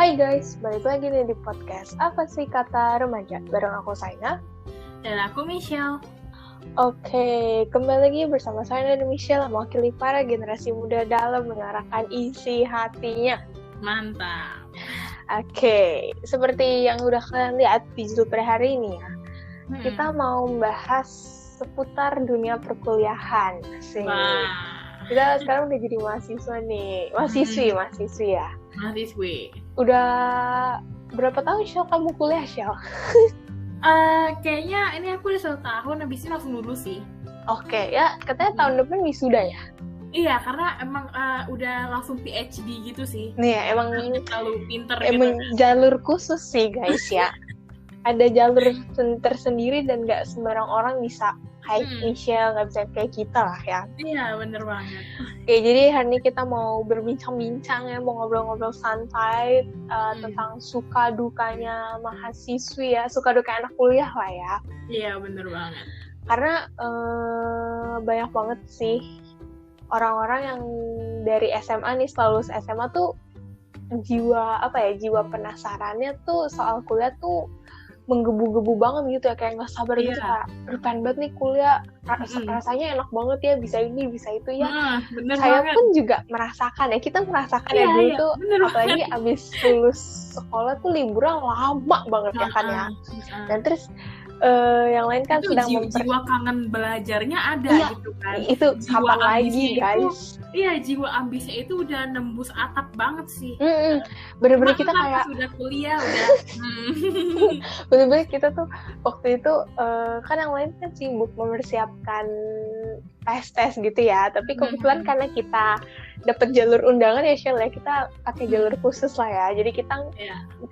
Hai guys, balik lagi nih di podcast Apa Sih Kata Remaja bareng aku Saina. Dan aku Michelle. Oke, kembali lagi bersama Saina dan Michelle mewakili para generasi muda dalam mengarahkan isi hatinya. Mantap. Oke, seperti yang udah kalian lihat di judul pada hari ini ya, kita mau membahas seputar dunia perkuliahan. Kita sekarang udah jadi mahasiswa nih, mahasiswi ya. Mahasiswi. Udah berapa tahun Shell kamu kuliah, Shell? Kayaknya ini aku udah 1 tahun, habis ini langsung lulus sih. Oke, ya katanya tahun depan wisuda ya? Iya, karena emang udah langsung PhD gitu sih. Nih ya, emang terlalu pinter emang gitu. Jalur khusus sih guys ya. Ada jalur tersendiri dan gak sembarang orang bisa kayak Michelle, gak bisa kayak kita lah ya. Iya, bener banget. Oke, jadi hari ini kita mau berbincang-bincang ya, mau ngobrol-ngobrol santai tentang suka dukanya mahasiswi ya, suka duka anak kuliah lah ya. Iya, bener banget. Karena banyak banget sih orang-orang yang dari SMA nih, setelah lulus SMA tuh jiwa penasarannya tuh soal kuliah tuh menggebu-gebu banget gitu ya, kayak nggak sabar gitu, kayak pengen banget nih kuliah, rasanya enak banget ya, bisa ini bisa itu ya. Saya pun juga merasakan ya, kita merasakan ya dulu tuh, apalagi abis lulus sekolah tuh liburan lama banget ya kan ya. Dan terus yang lain kan itu sedang jiwa kangen belajarnya ada gitu kan. Itu kapan lagi guys? Iya, jiwa ambisnya itu udah nembus atap banget sih. Bener-bener kita kayak sudah kuliah udah. Bener-bener kita tuh waktu itu kan yang lain kan sibuk mempersiapkan tes gitu ya. Tapi kebetulan karena kita dapat jalur undangan ya Shell ya, kita pakai jalur khusus lah ya. Jadi kita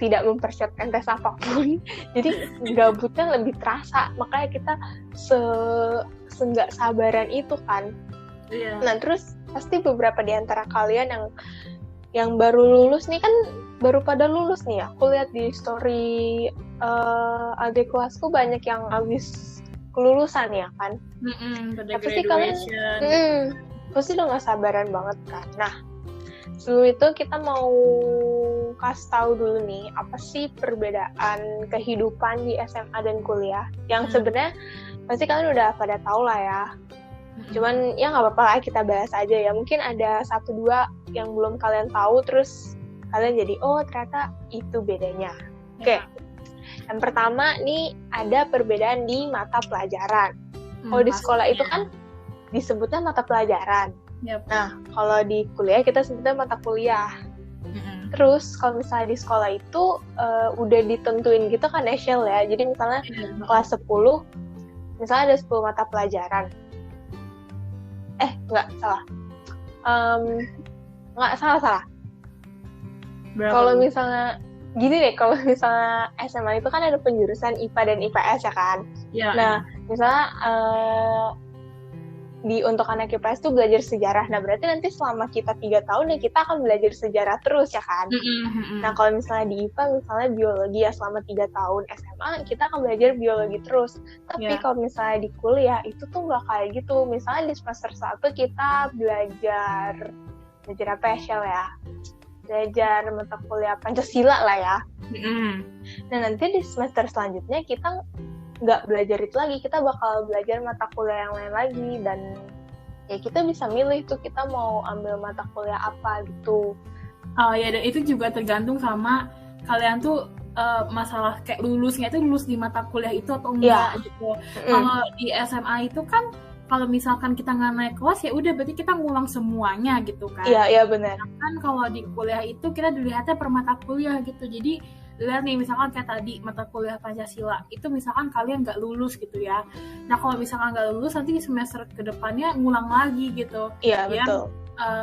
tidak mempersiapkan tes apapun. Jadi gabutnya lebih terasa. Makanya kita nggak sabaran itu kan. Nah terus pasti beberapa di antara kalian yang baru lulus nih kan, baru pada lulus nih ya. Aku lihat di story adik kelasku banyak yang habis kelulusan ya kan. Pasti kalian pasti udah gak sabaran banget kan. Nah sebelum itu kita mau kasih tahu dulu nih, apa sih perbedaan kehidupan di SMA dan kuliah yang sebenarnya pasti kalian udah pada tahu lah ya. Cuman ya nggak apa-apa lah, kita bahas aja ya. Mungkin ada 1-2 yang belum kalian tahu, terus kalian jadi oh ternyata itu bedanya. Oke. Yang pertama nih ada perbedaan di mata pelajaran. Kalau di sekolah itu kan disebutnya mata pelajaran. Nah kalau di kuliah kita sebutnya mata kuliah. Terus kalau misalnya di sekolah itu udah ditentuin gitu kan ya Shell ya. Jadi misalnya kelas 10, misalnya ada 10 mata pelajaran. Salah. Kalau misalnya gini deh, kalau misalnya SMA itu kan ada penjurusan IPA dan IPS ya kan. Nah, misalnya untuk anak IPS tuh belajar sejarah. Nah, berarti nanti selama kita 3 tahun ya kita akan belajar sejarah terus ya kan. Nah, kalau misalnya di IPA misalnya biologi ya, selama 3 tahun SMA kita akan belajar biologi terus. Tapi kalau misalnya di kuliah itu tuh nggak kayak gitu. Misalnya di semester 1 kita belajar apa ya Shell ya? Belajar mata kuliah Pancasila lah ya. Nah, nanti di semester selanjutnya kita nggak belajar itu lagi, kita bakal belajar mata kuliah yang lain lagi, dan ya kita bisa milih tuh kita mau ambil mata kuliah apa gitu. Dan itu juga tergantung sama kalian tuh masalah kayak lulusnya itu lulus di mata kuliah itu atau enggak gitu. Kalau di SMA itu kan kalau misalkan kita nggak naik kelas ya udah berarti kita ngulang semuanya gitu kan. Iya benar. Kan kalau di kuliah itu kita dilihatnya per mata kuliah gitu. Jadi lihat nih misalkan kayak tadi mata kuliah Pancasila itu misalkan kalian nggak lulus gitu ya. Nah kalau misalkan nggak lulus nanti di semester kedepannya ngulang lagi gitu. Iya betul.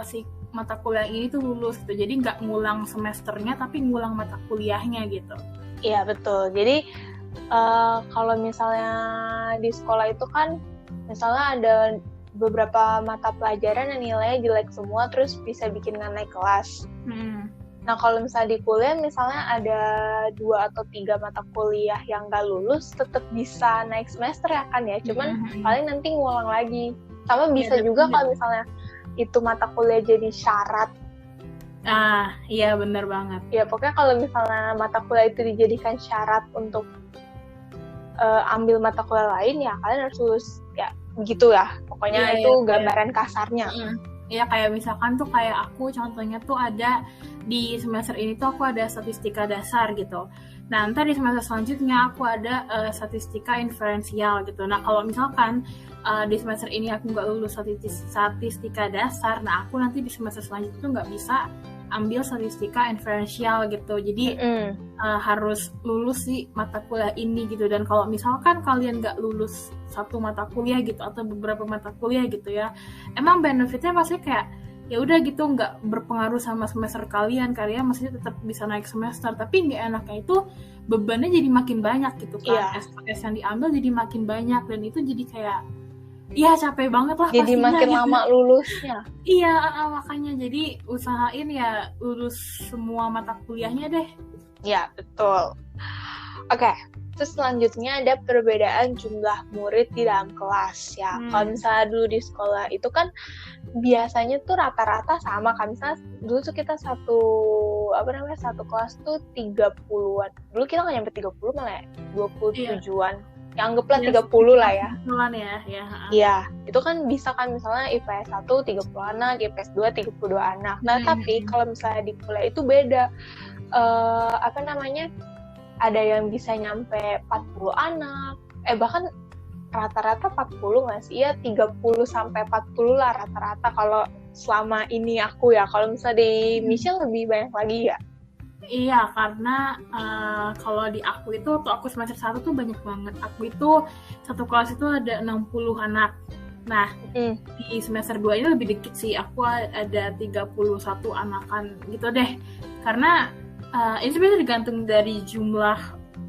Si mata kuliah ini tuh lulus gitu. Jadi nggak ngulang semesternya tapi ngulang mata kuliahnya gitu. Iya betul. Jadi kalau misalnya di sekolah itu kan misalnya ada beberapa mata pelajaran yang nilainya jelek semua terus bisa bikin nggak naik kelas. Nah kalau misalnya di kuliah misalnya ada 2 atau 3 mata kuliah yang nggak lulus tetap bisa naik semester ya kan ya, cuman paling nanti ngulang lagi. Sama bisa juga kalau misalnya itu mata kuliah jadi syarat Iya benar banget. Ya pokoknya kalau misalnya mata kuliah itu dijadikan syarat untuk ambil mata kuliah lain, ya kalian harus lulus, ya begitu ya. Pokoknya itu gambaran kasarnya. Iya kayak misalkan tuh kayak aku contohnya tuh ada di semester ini tuh aku ada statistika dasar gitu. Nah ntar di semester selanjutnya aku ada statistika inferensial gitu. Nah kalau misalkan di semester ini aku nggak lulus statistika dasar, nah aku nanti di semester selanjutnya tuh nggak bisa ambil statistika inferensial gitu. Jadi harus lulus sih mata kuliah ini gitu. Dan kalau misalkan kalian nggak lulus satu mata kuliah gitu atau beberapa mata kuliah gitu ya, emang benefitnya pasti kayak ya udah gitu, nggak berpengaruh sama semester kalian masih tetap bisa naik semester. Tapi nggak enaknya itu bebannya jadi makin banyak gitu kan. SKS yang diambil jadi makin banyak, dan itu jadi kayak iya capek banget lah jadi pastinya, makin lama lulusnya. Iya makanya jadi usahain ya lulus semua mata kuliahnya deh. Ya betul. Oke, terus selanjutnya ada perbedaan jumlah murid di dalam kelas ya. Kalau misalnya dulu di sekolah itu kan biasanya tuh rata-rata sama kan. Misalnya dulu tuh kita satu kelas tuh 30-an. Dulu kita nggak nyampe 30 malah ya, 27-an. Ya anggaplah 30 lah ya. Iya, itu kan bisa kan misalnya IPS 1 30 anak, IPS 2 32 anak. Nah, tapi kalau misalnya di kuliah itu beda. Ada yang bisa nyampe 40 anak. Bahkan rata-rata 40 nggak sih? Iya, 30 sampai 40 lah rata-rata kalau selama ini aku ya. Kalau misalnya di Michelle lebih banyak lagi ya. Iya, karena kalau di aku itu waktu aku semester 1 tuh banyak banget. Aku itu satu kelas itu ada 60 anak. Nah, di semester 2 ini lebih dikit sih. Aku ada 31 anakan gitu deh. Karena ini sebenarnya tergantung dari jumlah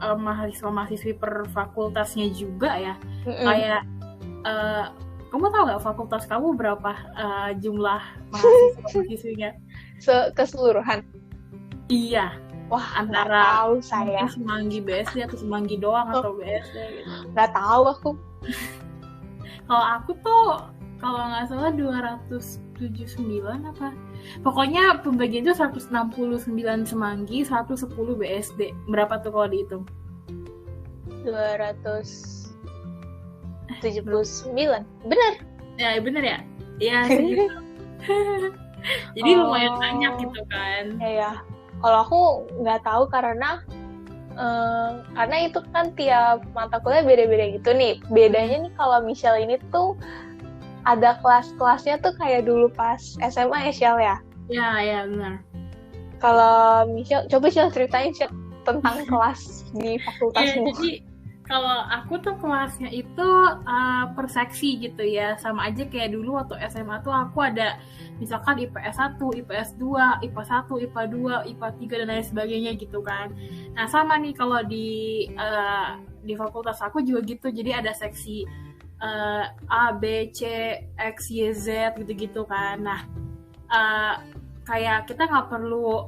mahasiswa-mahasiswi per fakultasnya juga ya. Kayak kamu tahu nggak fakultas kamu berapa jumlah mahasiswa-mahasiswinya? Keseluruhan? Iya. Wah, antara tahu saya. Semanggi BSD atau Semanggi doang atau BSD gitu. Nggak tahu aku. Kalau aku tuh kalau nggak salah 279 apa. Pokoknya pembagian itu 169 Semanggi, 110 BSD. Berapa tuh kalau dihitung? 279. Benar? Ya, benar ya? Iya, segitu. Jadi lumayan banyak gitu kan. Iya. Kalau aku nggak tahu karena itu kan tiap mata kuliah beda-beda gitu nih. Bedanya nih kalau Michelle ini tuh ada kelas-kelasnya tuh kayak dulu pas SMA ya, Shell ya? Iya benar. Kalau Michelle, coba Shell ceritain tentang kelas di fakultasmu. Iya, jadi kalau aku tuh kelasnya itu per seksi gitu ya. Sama aja kayak dulu waktu SMA tuh aku ada misalkan IPS 1, IPS 2, IPA 1, IPA 2, IPA 3 dan lain sebagainya gitu kan. Nah sama nih kalau di fakultas aku juga gitu. Jadi ada seksi A, B, C, X, Y, Z gitu-gitu kan. Nah kayak kita nggak perlu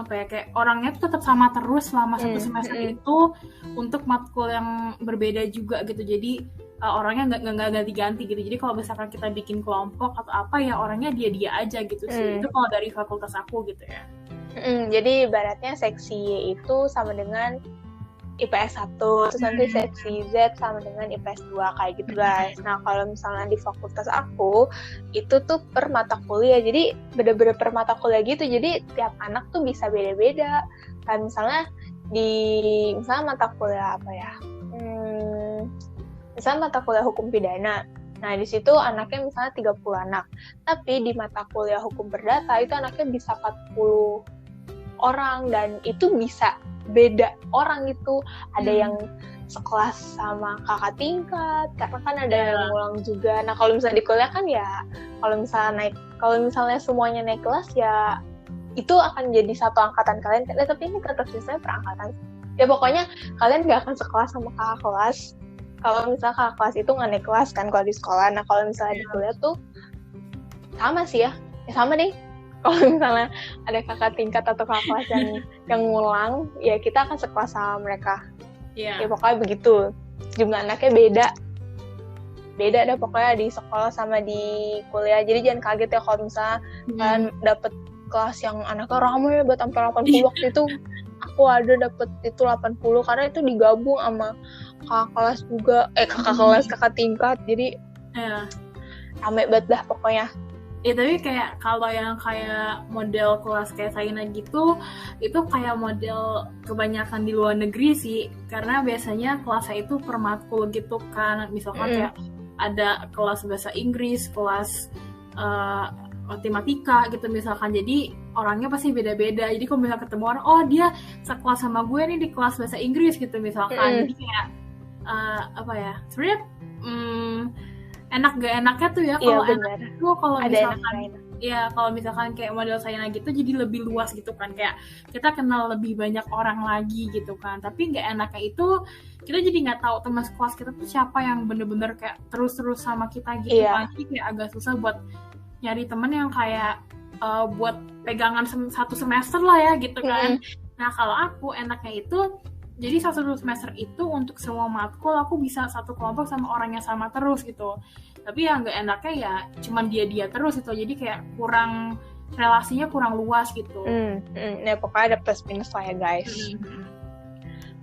kayak orangnya tuh tetap sama terus selama satu semester itu untuk matkul yang berbeda juga gitu. Jadi orangnya nggak ganti-ganti gitu. Jadi kalau misalkan kita bikin kelompok atau apa ya orangnya dia aja gitu sih. Itu kalau dari fakultas aku gitu ya. Jadi ibaratnya seksi Y itu sama dengan IPS 1, terus nanti seksi Z sama dengan IPS 2 kayak gitu guys. Nah kalau misalnya di fakultas aku itu tuh per mata kuliah, jadi bener-bener per mata kuliah gitu. Jadi tiap anak tuh bisa beda-beda. Kan misalnya misalnya mata kuliah apa ya? Misalnya mata kuliah hukum pidana. Nah di situ anaknya misalnya 30 anak. Tapi di mata kuliah hukum perdata itu anaknya bisa 40 orang, dan itu bisa beda orang itu. Ada yang sekelas sama kakak tingkat, karena kan ada yang ngulang juga. Nah kalau misalnya di kuliah kan ya kalau misalnya semuanya naik kelas ya itu akan jadi satu angkatan kalian. Tapi ini tetap sistemnya perangkatan ya. Pokoknya kalian gak akan sekelas sama kakak kelas kalau misalnya kakak kelas itu nggak naik kelas kan kalau di sekolah. Nah kalau misalnya di kuliah tuh sama sih ya sama deh. Kalau misalnya ada kakak tingkat atau kakak kelas yang ngulang, ya kita akan sekelas sama mereka. Ya pokoknya begitu. Jumlah anaknya beda deh pokoknya di sekolah sama di kuliah. Jadi jangan kaget ya kalau misalnya kalian dapet kelas yang anaknya ramai buat sampai 80 waktu itu aku ada dapet itu 80 karena itu digabung sama kakak kelas juga kakak kelas kakak tingkat jadi rame banget dah pokoknya. Ya tapi kayak kalau yang kayak model kelas kayak Saina gitu itu kayak model kebanyakan di luar negeri sih karena biasanya kelasnya itu per matkul gitu kan misalkan kayak ada kelas bahasa Inggris, kelas matematika gitu misalkan jadi orangnya pasti beda-beda jadi kalau misalnya ketemu orang oh dia sekelas sama gue nih di kelas bahasa Inggris gitu misalkan jadi kayak apa ya sebenarnya enak gak enaknya tuh ya kalau enak tuh kalau misalkan ya kalau misalkan kayak model saya gitu jadi lebih luas gitu kan kayak kita kenal lebih banyak orang lagi gitu kan tapi nggak enaknya itu kita jadi nggak tahu teman sekelas kita tuh siapa yang bener-bener kayak terus-terus sama kita gitu kan jadi kayak agak susah buat nyari temen yang kayak buat pegangan satu semester lah ya gitu kan nah kalau aku enaknya itu jadi satu semester itu untuk semua matkul aku bisa satu kelompok sama orang yang sama terus gitu. Tapi yang nggak enaknya ya cuman dia terus itu. Jadi kayak kurang relasinya kurang luas gitu. Ya pokoknya ada plus minus lah ya guys.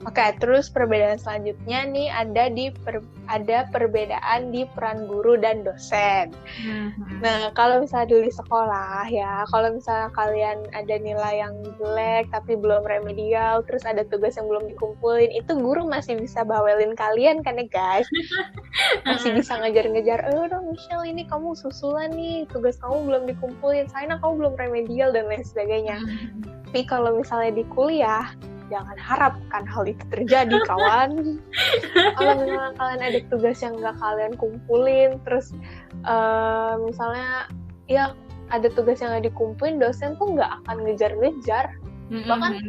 Oke, terus perbedaan selanjutnya nih ada perbedaan di peran guru dan dosen. Nah, kalau misalnya dulu di sekolah ya, kalau misalnya kalian ada nilai yang jelek tapi belum remedial, terus ada tugas yang belum dikumpulin, itu guru masih bisa bawelin kalian kan ya guys? Masih bisa ngejar-ngejar, dong Michelle ini kamu susulan nih, tugas kamu belum dikumpulin, Saina kamu belum remedial dan lain sebagainya. Tapi kalau misalnya di kuliah, jangan harapkan hal itu terjadi kawan. Kalau misalnya kalian ada tugas yang nggak kalian kumpulin terus misalnya ya ada tugas yang nggak dikumpulin dosen tuh nggak akan ngejar-ngejar bahkan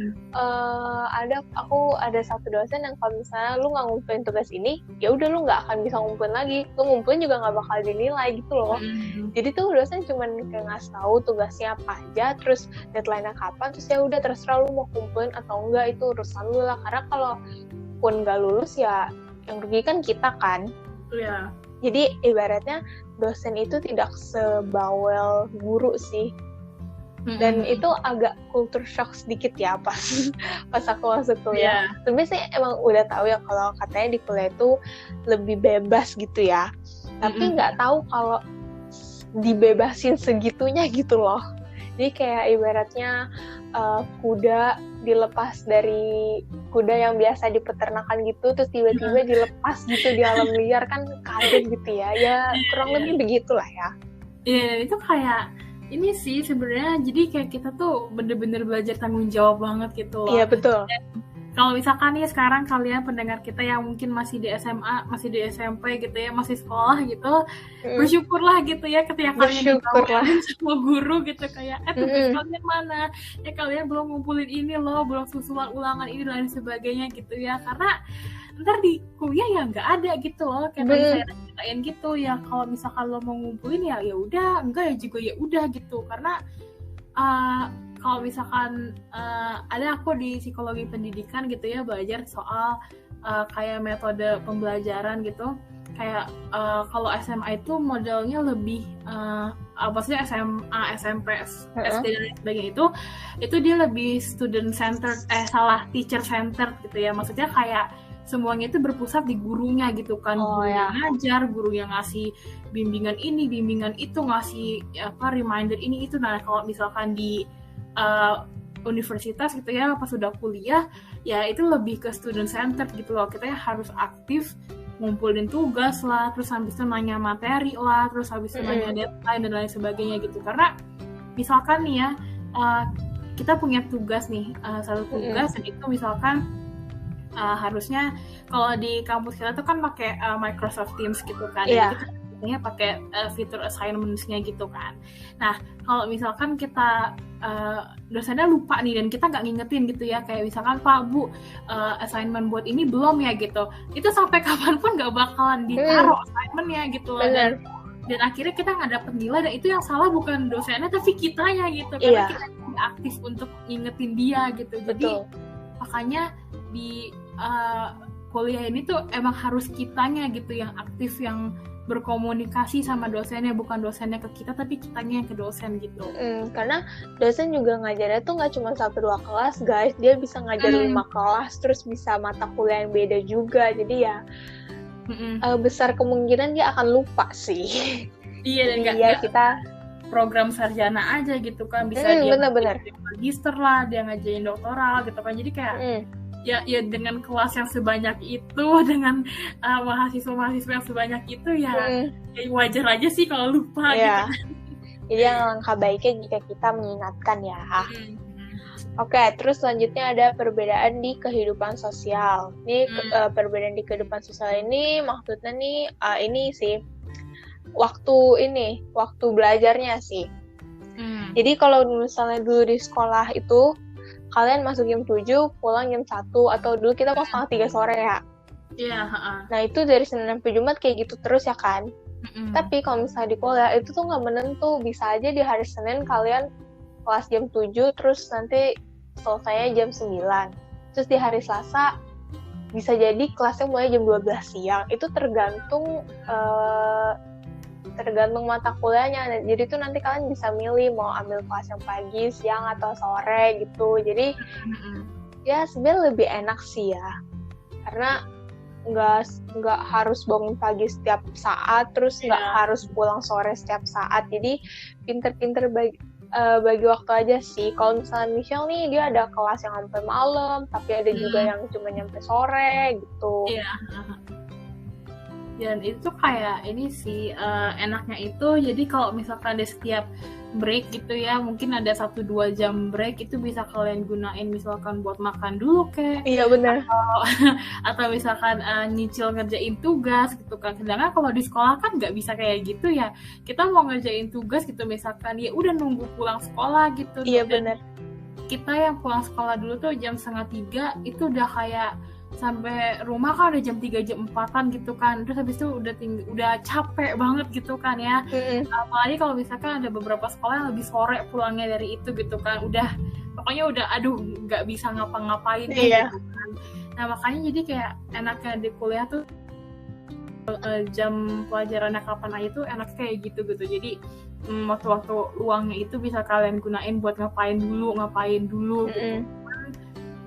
aku ada satu dosen yang kalau misalnya lu nggak ngumpulin tugas ini ya udah lu nggak akan bisa ngumpulin lagi lu ngumpulin juga nggak bakal dinilai gitu loh. Jadi tuh dosen cuman kayak ngasih tahu tugasnya apa aja terus deadline-nya kapan terus ya udah terserah lu mau kumpulin atau enggak itu urusan lu lah karena kalau pun nggak lulus ya yang rugi kan kita kan. Jadi ibaratnya dosen itu tidak sebawel guru sih. Dan itu agak culture shock sedikit ya pas aku masuk kuliah. Sebenarnya sih emang udah tahu ya kalau katanya di kuliah itu lebih bebas gitu ya. Tapi nggak tahu kalau dibebasin segitunya gitu loh. Jadi kayak ibaratnya kuda dilepas dari kuda yang biasa di peternakan gitu terus tiba-tiba dilepas gitu di alam liar kan kaget gitu ya. Ya kurang lebih begitulah ya. Iya, itu kayak ini sih sebenarnya jadi kayak kita tuh bener-bener belajar tanggung jawab banget gitu loh. Iya betul. Kalau misalkan nih sekarang kalian pendengar kita yang mungkin masih di SMA, masih di SMP gitu ya, masih sekolah gitu, bersyukurlah gitu ya ketika kalian ditawarin sama guru gitu kayak, tugas kalian mana? Ya kalian belum ngumpulin ini loh, belum susulan ulangan ini dan sebagainya gitu ya, karena ntar di kuliah ya nggak ada gitu loh kayak tadi saya ceritain gitu ya kalau misalkan lo mau ngumpulin ya udah enggak ya juga ya udah gitu karena kalau misalkan ada aku di psikologi pendidikan gitu ya belajar soal kayak metode pembelajaran gitu kayak kalau SMA itu modelnya lebih maksudnya SMA, SMP, SD dan sebagainya itu dia lebih student centered teacher centered gitu ya maksudnya kayak semuanya itu berpusat di gurunya gitu kan guru yang ngajar, guru yang ngasih bimbingan ini, bimbingan itu ngasih reminder ini itu. Nah kalau misalkan di universitas gitu ya pas sudah kuliah ya itu lebih ke student centered gitu loh kita harus aktif ngumpulin tugas lah terus habis itu nanya materi lah terus habis itu nanya deadline dan lain sebagainya gitu karena misalkan nih ya kita punya tugas nih satu tugas dan itu misalkan harusnya kalau di kampus kita tuh kan pakai Microsoft Teams gitu kan, jadi kita biasanya pakai fitur assignments-nya gitu kan. Nah kalau misalkan kita dosennya lupa nih dan kita nggak ngingetin gitu ya, kayak misalkan Pak Bu assignment buat ini belum ya gitu, itu sampai kapanpun nggak bakalan ditaruh assignment-nya gitu loh. Dan akhirnya kita nggak dapet nilai dan itu yang salah bukan dosennya tapi kitanya gitu karena kita tidak aktif untuk ngingetin dia gitu. Jadi makanya di kuliah ini tuh emang harus kitanya gitu yang aktif yang berkomunikasi sama dosennya, bukan dosennya ke kita tapi kitanya yang ke dosen gitu. Karena dosen juga ngajarnya tuh nggak cuma 1-2 kelas guys, dia bisa ngajar 5 kelas, terus bisa mata kuliah yang beda juga, jadi ya besar kemungkinan dia akan lupa sih. Iya, dan kita program sarjana aja gitu kan, bisa dia bener. magister lah, dia ngajarin doktoral gitu kan, jadi kayak ya dengan kelas yang sebanyak itu, dengan mahasiswa-mahasiswa yang sebanyak itu ya wajar aja sih kalau lupa gitu. Jadi yang langkah baiknya jika kita mengingatkan ya. Oke, terus selanjutnya ada perbedaan di kehidupan sosial. Ini perbedaan di kehidupan sosial ini maksudnya nih ini sih waktu belajarnya sih. Jadi kalau misalnya dulu di sekolah itu kalian masuk jam 7, pulang jam 1, atau dulu kita mau 2:30 sore ya. Iya, Nah itu dari Senin sampai Jumat kayak gitu terus ya kan. Tapi kalau misalnya di kuliah itu tuh nggak menentu, bisa aja di hari Senin kalian kelas jam 7, terus nanti selesainya jam 9. Terus di hari Selasa bisa jadi kelasnya mulai jam 12 siang. Itu tergantung mata kuliahnya. Jadi tuh nanti kalian bisa milih mau ambil kelas yang pagi, siang, atau sore gitu. Jadi ya sebenarnya lebih enak sih ya, karena nggak harus bangun pagi setiap saat, terus nggak harus pulang sore setiap saat. Jadi pinter-pinter bagi waktu aja sih. Kalau misalnya Michelle nih, dia ada kelas yang sampai malam, tapi ada juga yang cuma nyampe sore gitu. Dan itu kayak ini sih enaknya itu, jadi kalau misalkan ada setiap break gitu ya, mungkin ada 1-2 jam break, itu bisa kalian gunain misalkan buat makan dulu Iya benar. Atau misalkan nyicil ngerjain tugas gitu kan. Sedangkan kalau di sekolah kan nggak bisa kayak gitu ya, kita mau ngerjain tugas gitu misalkan ya udah nunggu pulang sekolah gitu. Iya benar. Kita yang pulang sekolah dulu tuh jam 2:30 itu udah kayak sampai rumah kan udah jam 3, jam 4-an gitu kan. Terus habis itu udah capek banget gitu kan ya. Apalagi kalau misalkan ada beberapa sekolah yang lebih sore pulangnya dari itu gitu kan. Pokoknya udah nggak bisa ngapa-ngapain gitu kan. Nah makanya jadi kayak enaknya di kuliah tuh jam pelajarannya kapan aja tuh enak kayak gitu. Jadi waktu-waktu luangnya itu bisa kalian gunain buat ngapain dulu gitu.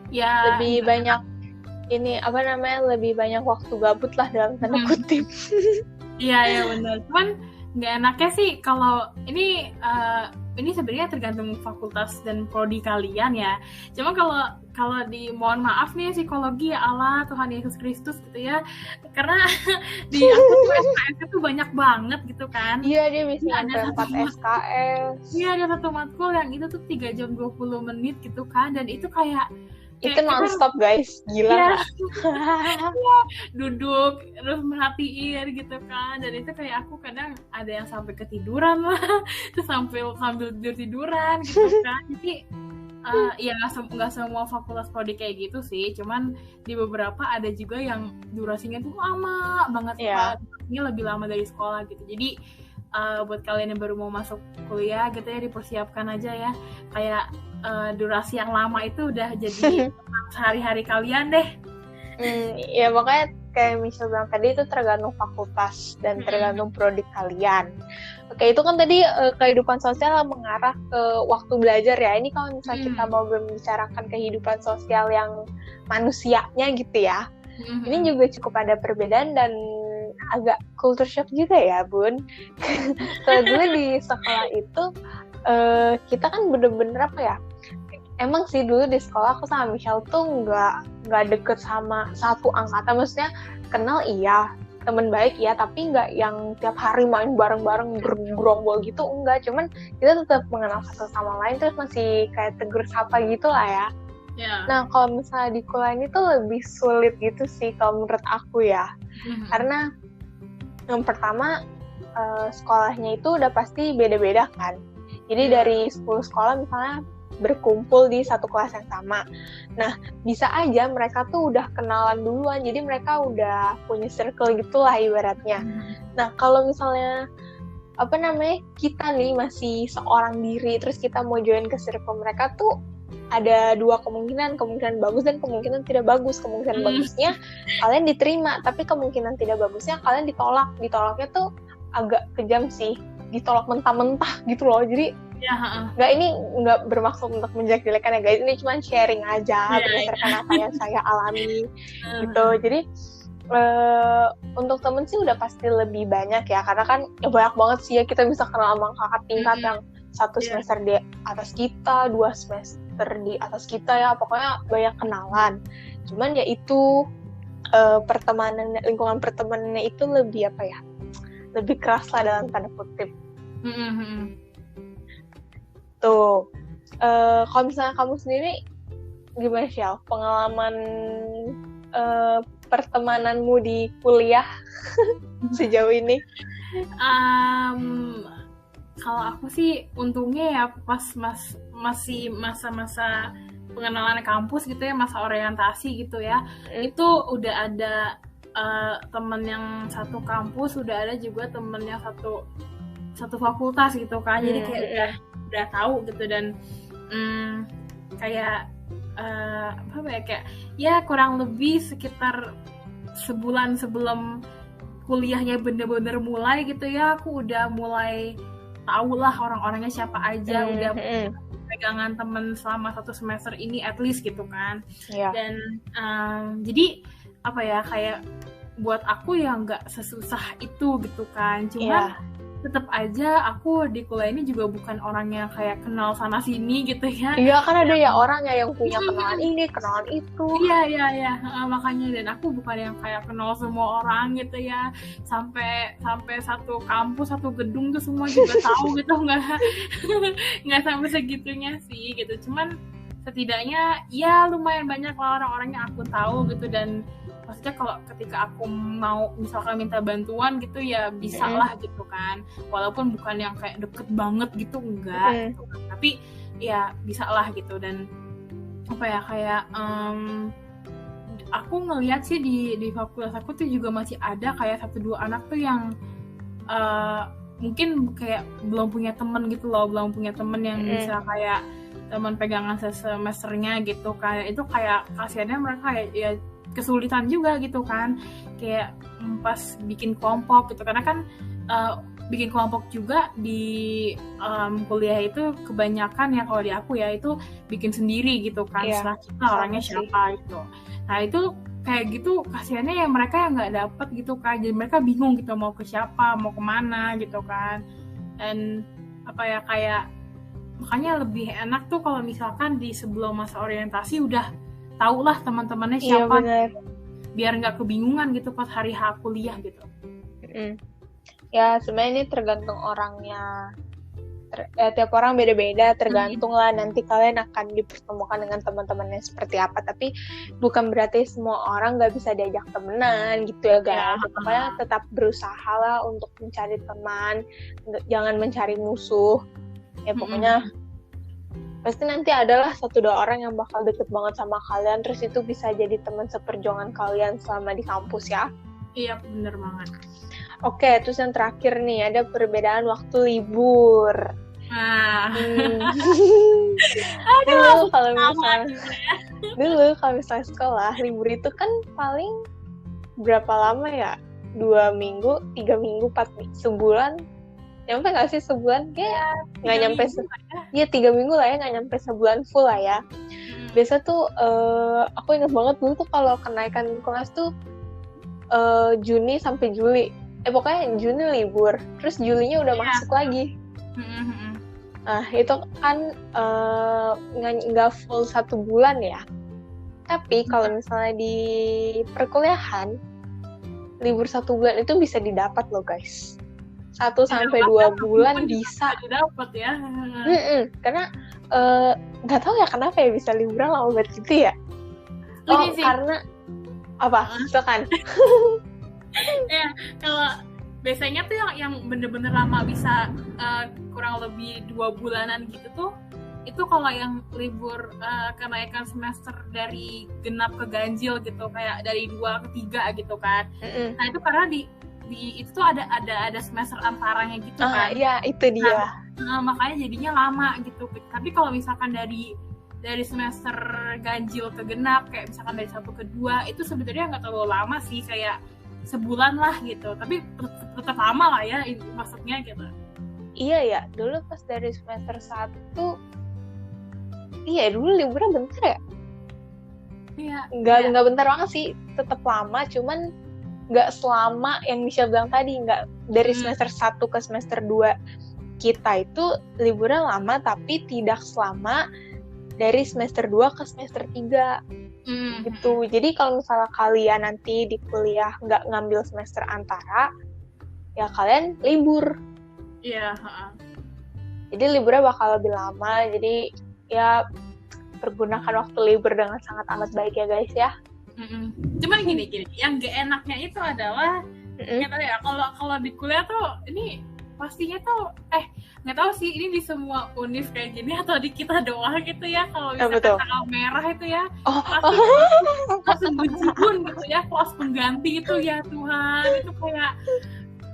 Ya lebih banyak ini lebih banyak waktu gabut lah dalam tanda kutip. Iya benar. Cuman nggak enaknya sih kalau ini sebenarnya tergantung fakultas dan prodi kalian ya. Cuma kalau mohon maaf nih psikologi ya Allah Tuhan Yesus Kristus gitu ya, karena di aku tuh SKS tuh banyak banget gitu kan. Iya, dia bisa ada 4 SKS. Iya, ada satu matkul yang itu tuh 3 jam 20 menit gitu kan, dan itu kayak itu non-stop guys, gila duduk terus merhatiin gitu kan, dan itu kayak aku kadang ada yang sampai ketiduran lah terus sambil tiduran gitu kan. Jadi ya nggak semua fakultas prodi kayak gitu sih, cuman di beberapa ada juga yang durasinya tuh lama banget, durasinya lebih lama dari sekolah gitu. Jadi buat kalian yang baru mau masuk kuliah gitu ya, dipersiapkan aja ya, kayak durasi yang lama itu udah jadi sehari-hari kalian deh. Ya makanya kayak Michelle bilang tadi, itu tergantung fakultas dan tergantung prodi kalian. Oke, itu kan tadi kehidupan sosial mengarah ke waktu belajar ya. Ini kalau misalnya kita mau membicarakan kehidupan sosial yang manusianya gitu ya, ini juga cukup ada perbedaan dan agak culture shock juga ya Bun. Kalau dulu di sekolah itu kita kan bener-bener emang sih dulu di sekolah aku sama Michelle tuh nggak deket sama satu angkatan. Maksudnya kenal iya, teman baik ya, tapi nggak yang tiap hari main bareng-bareng bergerombol gitu, enggak. Cuman kita tetap mengenal satu sama lain, terus masih kayak tegur sapa gitu lah ya. Nah kalau misalnya di kuliah ini tuh lebih sulit gitu sih kalau menurut aku ya. Karena yang pertama sekolahnya itu udah pasti beda-beda kan. Jadi dari 10 sekolah misalnya berkumpul di satu kelas yang sama. Nah, bisa aja mereka tuh udah kenalan duluan, jadi mereka udah punya circle gitulah ibaratnya. Nah, kalau misalnya kita nih masih seorang diri, terus kita mau join ke circle mereka tuh ada dua kemungkinan bagus dan kemungkinan tidak bagus. Kemungkinan bagusnya kalian diterima, tapi kemungkinan tidak bagusnya kalian ditolak. Ditolaknya tuh agak kejam sih, ditolak mentah-mentah gitu loh. Jadi nggak bermaksud untuk menjelek-jelekan ya guys, ini cuma sharing aja berdasarkan apa yang saya alami gitu. Jadi untuk temen sih udah pasti lebih banyak ya, karena kan banyak banget sih ya, kita bisa kenal sama kakak tingkat yang satu semester di atas kita, 2 semester di atas kita ya, pokoknya banyak kenalan. Cuman ya itu pertemanan, lingkungan pertemanannya itu lebih apa ya, lebih keras lah dalam tanda kutip. Tuh, kalau misalnya kamu sendiri gimana sih, pengalaman pertemananmu di kuliah sejauh ini? Kalau aku sih untungnya ya pas masih masa-masa pengenalan kampus gitu ya, masa orientasi gitu ya, itu udah ada temen yang satu kampus, udah ada juga temen yang satu fakultas gitu kan. Jadi kayak udah tahu gitu, dan kayak apa ya, kayak ya kurang lebih sekitar sebulan sebelum kuliahnya bener-bener mulai gitu ya, aku udah mulai tahu lah orang-orangnya siapa aja, udah pegangan temen selama 1 semester ini at least gitu kan. Dan jadi apa ya, kayak buat aku ya nggak sesusah itu gitu kan. Cuman tetap aja aku di kuliah ini juga bukan orang yang kayak kenal sana sini gitu ya. Iya, kan ada ya orang yang punya kenalan ini, kenalan itu. Iya. Makanya, dan aku bukan yang kayak kenal semua orang gitu ya. Sampai satu kampus, satu gedung tuh semua juga tahu gitu, nggak sampai segitunya sih gitu. Cuman setidaknya ya lumayan banyak lah orang-orang yang aku tahu gitu, dan maksudnya kalau ketika aku mau misalkan minta bantuan gitu ya bisa lah gitu kan, walaupun bukan yang kayak deket banget gitu, enggak gitu kan. Tapi ya bisa lah gitu. Dan apa ya, kayak aku ngelihat sih di fakultas aku tuh juga masih ada kayak 1-2 anak tuh yang mungkin kayak belum punya temen gitu loh, belum punya temen yang bisa kayak teman pegangan semesternya gitu. Kayak itu kayak kasihannya mereka kayak ya kesulitan juga gitu kan, kayak pas bikin kelompok gitu, karena kan bikin kelompok juga di kuliah itu kebanyakan ya, kalau di aku ya itu bikin sendiri gitu kan, setelah kita orangnya siapa gitu. Nah itu kayak gitu kasihannya ya mereka yang nggak dapet gitu kan, jadi mereka bingung gitu mau ke siapa, mau kemana gitu kan. Dan apa ya, kayak makanya lebih enak tuh kalau misalkan di sebelum masa orientasi udah tahu lah teman-temannya siapa, biar nggak kebingungan gitu pas hari H kuliah gitu. Ya sebenarnya ini tergantung orangnya, tiap orang beda-beda, tergantung lah nanti kalian akan dipertemukan dengan teman-temannya seperti apa. Tapi bukan berarti semua orang nggak bisa diajak temenan gitu ya guys. Pokoknya tetap berusaha lah untuk mencari teman, jangan mencari musuh ya. Pokoknya pasti nanti adalah 1-2 orang yang bakal deket banget sama kalian, terus itu bisa jadi teman seperjuangan kalian selama di kampus ya. Iya, bener banget. Oke, terus yang terakhir nih, ada perbedaan waktu libur. Dulu kalau misalnya sekolah, libur itu kan paling berapa lama ya? 2 minggu, 3 minggu, 4 minggu, sebulan. Nyampe gak sih sebulan? Kayak gak nyampe 3 minggu lah ya, gak nyampe sebulan full lah ya. Biasa tuh aku ingat banget dulu tuh kalau kenaikan kelas tuh Juni sampai Juli. Pokoknya Juni libur, terus Julinya udah masuk lagi. Nah itu kan gak full 1 bulan ya. Tapi kalau misalnya di perkuliahan, libur 1 bulan itu bisa didapat loh guys. 1-2 bulan bisa didapat ya. Karena nggak tahu ya kenapa ya bisa liburan lama banget gitu ya. Karena apa? Misalkan ya kalau biasanya tuh yang bener-bener lama bisa kurang lebih 2 bulanan gitu tuh, itu kalau yang libur kenaikan semester dari genap ke ganjil gitu, kayak dari 2 ke 3 gitu kan. Nah itu karena di itu tuh ada semester antaranya gitu kan. Iya, itu dia. Nah, makanya jadinya lama gitu. Tapi kalau misalkan dari dari semester ganjil ke genap, kayak misalkan dari 1 ke 2 itu sebenarnya nggak terlalu lama sih, kayak sebulan lah gitu, tapi tetap lama lah ya maksudnya gitu. Iya ya, dulu pas dari semester 1 iya dulu liburnya bentar ya. Iya. Nggak bentar banget sih, tetap lama, cuman nggak selama yang Michelle bilang tadi, nggak dari semester 1 ke semester 2 kita itu liburnya lama, tapi tidak selama dari semester 2 ke semester 3 gitu. Jadi kalau misalnya kalian nanti di kuliah nggak ngambil semester antara, ya kalian libur. Iya. Jadi liburnya bakal lebih lama, jadi ya pergunakan waktu libur dengan sangat amat baik ya guys ya. Cuman gini, yang gak enaknya itu adalah ya kalau di kuliah tuh ini pastinya tuh nggak tahu sih ini di semua univ kayak gini atau di kita doang gitu ya, kalau misalkan tanggal merah itu ya pasti langsung bejibun gitu ya, kelas pengganti itu ya Tuhan, itu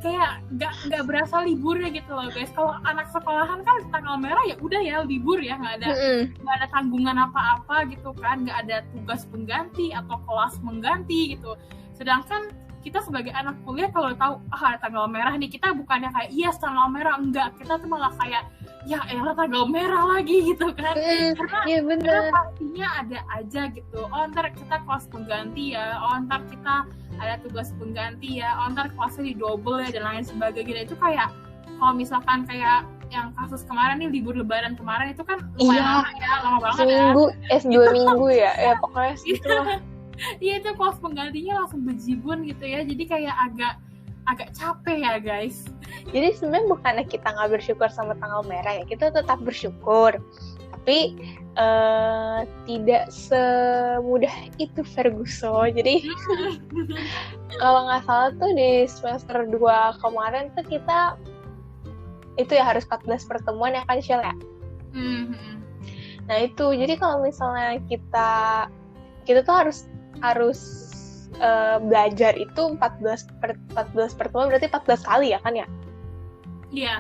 kayak nggak berasa liburnya gitu loh guys. Kalau anak sekolahan kan tanggal merah ya udah ya libur ya, nggak ada tanggungan apa-apa gitu kan, nggak ada tugas pengganti atau kelas mengganti gitu. Sedangkan kita sebagai anak kuliah kalau tahu ada tanggal merah nih, kita bukannya kayak iya tanggal merah, enggak, kita tuh malah kayak ya elah tanggal merah lagi gitu kan. Karena pastinya ada aja gitu, ntar kita kelas pengganti ya, ntar kita ada tugas pengganti ya, ntar kelasnya di double ya dan lain sebagainya. Itu kayak kalau misalkan kayak yang kasus kemarin nih, libur lebaran kemarin itu kan lama banget seminggu, 2 minggu ya pokoknya gitu lah. Iya, itu kelas penggantinya langsung bejibun gitu ya, jadi kayak agak capek ya guys. Jadi sebenarnya bukannya kita nggak bersyukur sama tanggal merah ya, kita tetap bersyukur, tapi tidak semudah itu Ferguson. Jadi kalau nggak salah tuh di semester 2 kemarin tuh kita itu ya harus 14 pertemuan ya kan Shell ya. Nah itu jadi kalau misalnya kita tuh harus belajar itu 14 pertemuan, berarti 14 kali ya kan ya? Iya,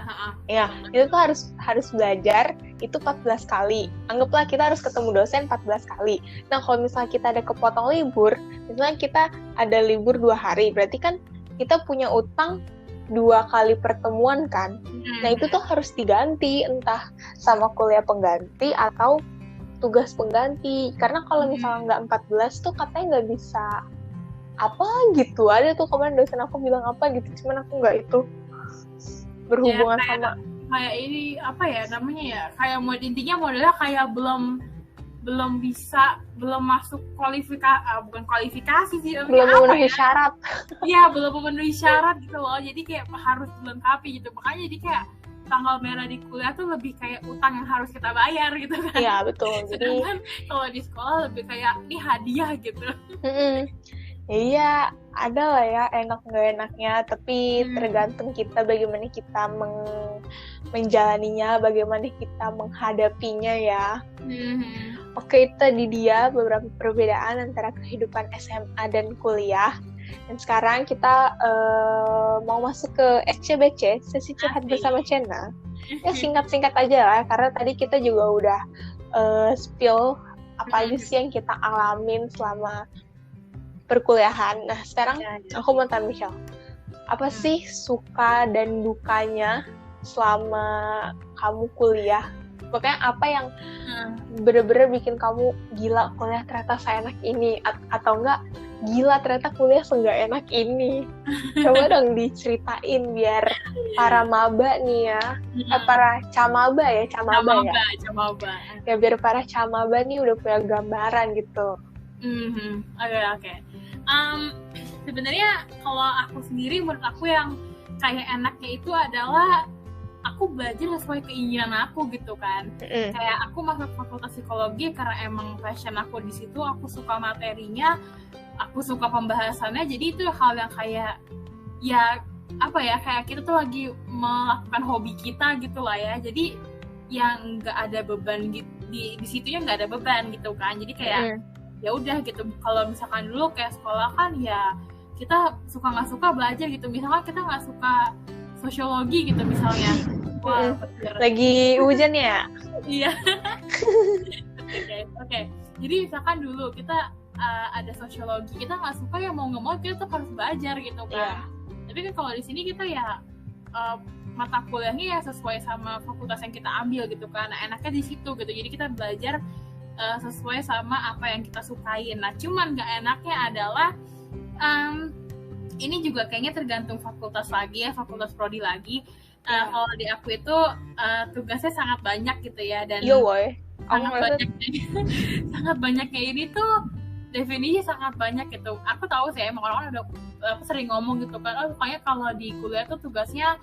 ya, itu tuh harus belajar itu 14 kali. Anggaplah kita harus ketemu dosen 14 kali. Nah, kalau misalnya kita ada kepotong libur, misalnya kita ada libur 2 hari, berarti kan kita punya utang 2 kali pertemuan kan. Nah, itu tuh harus diganti entah sama kuliah pengganti atau tugas pengganti. Karena kalau misalnya nggak 14 tuh katanya nggak bisa apa gitu. Ada tuh kemarin dosen aku bilang apa gitu, cuman aku nggak itu berhubungan ya, kayak ini apa ya namanya ya, kayak intinya modelnya kayak belum masuk bukan kualifikasi sih, belum memenuhi syarat. Iya, belum memenuhi syarat gitu loh, jadi kayak harus dilengkapi gitu. Makanya jadi kayak tanggal merah di kuliah tuh lebih kayak utang yang harus kita bayar gitu kan. Iya betul. Sedangkan kalau di sekolah lebih kayak ini hadiah gitu. Iya, ada lah ya enak nggak enaknya, tapi tergantung kita bagaimana kita menjalaninya, bagaimana kita menghadapinya ya. Oke, itu tadi dia beberapa perbedaan antara kehidupan SMA dan kuliah. Dan sekarang kita mau masuk ke SCBC, sesi curhat bersama Cena. Ya singkat-singkat aja lah, karena tadi kita juga udah spill apa aja sih yang kita alamin selama perkuliahan. Nah, sekarang aku mau tanya Michelle, apa sih suka dan dukanya selama kamu kuliah? Makanya apa yang bener-bener bikin kamu gila kuliah ternyata seenak ini, atau enggak gila ternyata kuliah seenggak enak ini? Coba dong diceritain biar para maba nih ya, para camaba ya. Ya biar para camaba nih udah punya gambaran gitu. Oke. Sebenarnya kalau aku sendiri, menurut aku yang kayak enaknya itu adalah aku belajar sesuai keinginan aku gitu kan. Kayak aku masuk fakultas psikologi karena emang passion aku di situ, aku suka materinya, aku suka pembahasannya. Jadi itu hal yang kayak ya apa ya, kayak kita tuh lagi melakukan hobi kita gitu lah ya. Jadi yang nggak ada beban di situnya, nggak ada beban gitu kan. Jadi kayak ya udah gitu. Kalau misalkan dulu kayak sekolah kan ya kita suka nggak suka belajar gitu. Misalkan kita nggak suka sosiologi gitu misalnya, lagi hujan ya. Iya. Oke. Jadi misalkan dulu kita ada sosiologi, kita nggak suka ya mau nggak mau kita tetap harus belajar gitu kan. Tapi kan kalau di sini kita ya mata kuliahnya ya sesuai sama fakultas yang kita ambil gitu kan. Nah, enaknya di situ gitu. Jadi kita belajar sesuai sama apa yang kita sukain. Nah, cuman nggak enaknya adalah ini juga kayaknya tergantung fakultas lagi ya, fakultas prodi lagi. Kalau di aku itu tugasnya sangat banyak gitu ya, dan sangat banyaknya ini tuh definisi sangat banyak gitu. Aku tahu sih emang orang-orang udah sering ngomong gitu kan, pokoknya kalau di kuliah tuh tugasnya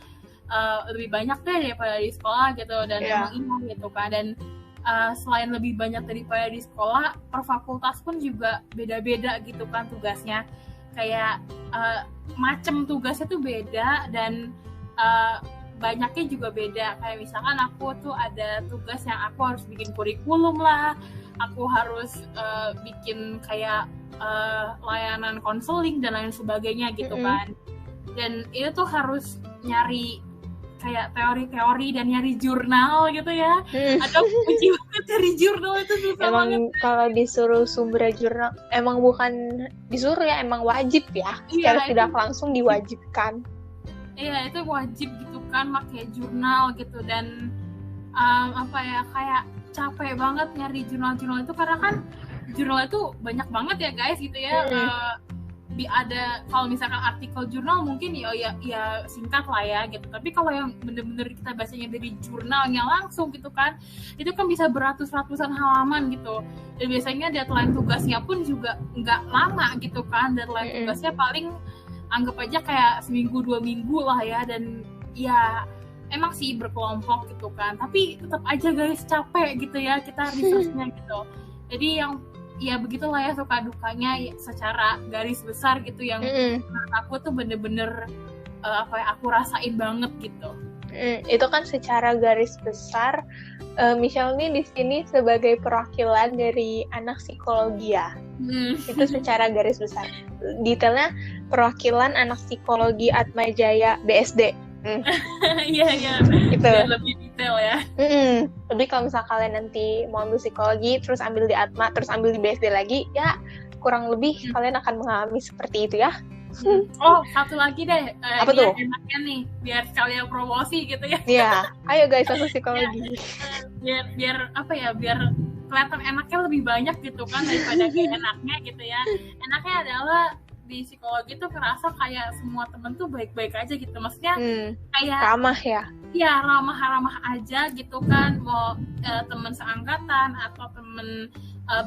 lebih banyak deh daripada di sekolah gitu, dan emang ini gitu kan. Dan selain lebih banyak daripada di sekolah, per fakultas pun juga beda-beda gitu kan tugasnya. Kayak macam tugasnya tuh beda, dan banyaknya juga beda. Kayak misalkan aku tuh ada tugas yang aku harus bikin kurikulum lah, aku harus bikin kayak layanan konseling dan lain sebagainya gitu kan. Dan itu tuh harus nyari kayak teori-teori dan nyari jurnal gitu ya. Atau kunci banget dari jurnal itu susah emang banget. Kalau disuruh sumber jurnal, emang bukan disuruh ya, emang wajib ya. Secara tidak langsung diwajibkan. Iya, itu wajib gitu kan, pakai jurnal gitu. Dan kayak capek banget nyari jurnal-jurnal itu, karena kan jurnal itu banyak banget ya guys gitu ya. Ada kalau misalkan artikel jurnal mungkin ya singkat lah ya gitu, tapi kalau yang bener-bener kita bacanya dari jurnalnya langsung gitu kan, itu kan bisa beratus-ratusan halaman gitu. Dan biasanya deadline tugasnya pun juga nggak lama gitu kan, deadline tugasnya paling anggap aja kayak seminggu 2 minggu lah ya. Dan ya emang sih berkelompok gitu kan, tapi tetap aja guys capek gitu ya kita researchnya gitu. Jadi yang ya begitulah ya suka dukanya secara garis besar gitu, yang menurut aku tuh bener-bener aku rasain banget gitu. Itu kan secara garis besar. Michelle nih di sini sebagai perwakilan dari anak psikologi ya. Itu secara garis besar. Detailnya perwakilan anak psikologi Atmajaya BSD. Iya itu lebih detail ya. Tapi kalau misalnya kalian nanti mau ambil psikologi terus ambil di Atma terus ambil di BSD lagi, ya kurang lebih kalian akan mengalami seperti itu ya. Oh, satu lagi deh. Apa tuh? Enaknya nih, biar sekalian promosi gitu ya. Iya, ayo guys masuk psikologi. biar apa ya, biar kelihatan enaknya lebih banyak gitu kan daripada enaknya gitu ya. Enaknya adalah di psikologi tuh kerasa kayak semua temen tuh baik-baik aja gitu, maksudnya kayak ramah ya. Iya, ramah aja gitu kan, mau temen seangkatan atau temen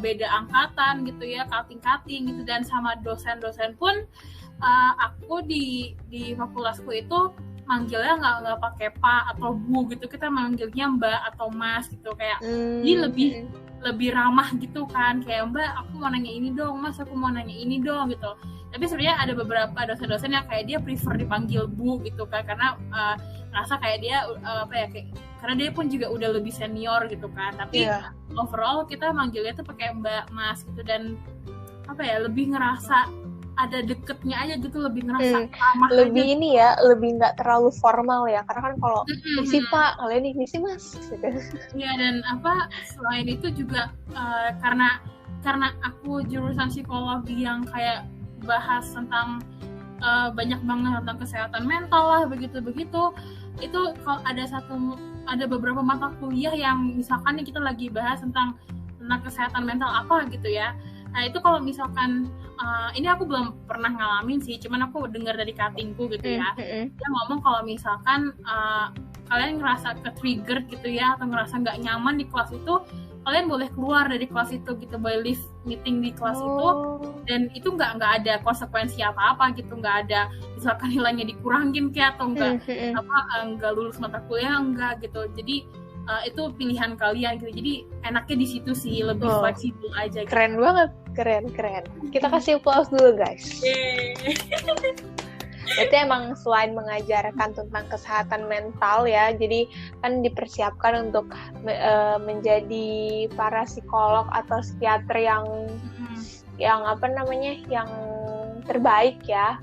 beda angkatan gitu ya, kating-kating gitu. Dan sama dosen-dosen pun aku di fakultasku itu manggilnya nggak pakai pak atau bu gitu, kita manggilnya mbak atau mas gitu, kayak jadi lebih ramah gitu kan, kayak mbak aku mau nanya ini dong, mas aku mau nanya ini dong gitu. Tapi sebenarnya ada beberapa dosen-dosen yang kayak dia prefer dipanggil bu gitu kan, karena ngerasa kayak dia karena dia pun juga udah lebih senior gitu kan. Tapi overall kita manggilnya tuh pakai mbak, mas gitu, dan lebih ngerasa ada deketnya aja gitu, lebih ngerasa ramah lebih aja. Ini ya, lebih nggak terlalu formal ya, karena kan kalau misi pak, kalian nih misi mas gitu. Iya, dan selain itu juga karena aku jurusan psikologi yang kayak bahas tentang banyak banget tentang kesehatan mental lah, begitu itu kalau ada beberapa mata kuliah yang misalkan nih kita lagi bahas tentang kesehatan mental apa gitu ya. Nah itu kalau misalkan ini aku belum pernah ngalamin sih, cuman aku dengar dari katingku gitu ya. Dia ngomong kalau misalkan kalian ngerasa ke-trigger gitu ya, atau ngerasa nggak nyaman di kelas itu, kalian boleh keluar dari kelas itu gitu, boleh leave meeting di kelas itu, dan itu nggak ada konsekuensi apa-apa gitu, nggak ada misalkan nilainya dikurangin kayak atau nggak lulus mata kuliah enggak gitu. Jadi itu pilihan kalian gitu. Jadi enaknya di situ sih, lebih fleksibel aja gitu. Keren banget, keren. Kita kasih applause dulu guys. Berarti emang selain mengajarkan tentang kesehatan mental ya, jadi kan dipersiapkan untuk menjadi para psikolog atau psikiater yang yang terbaik ya.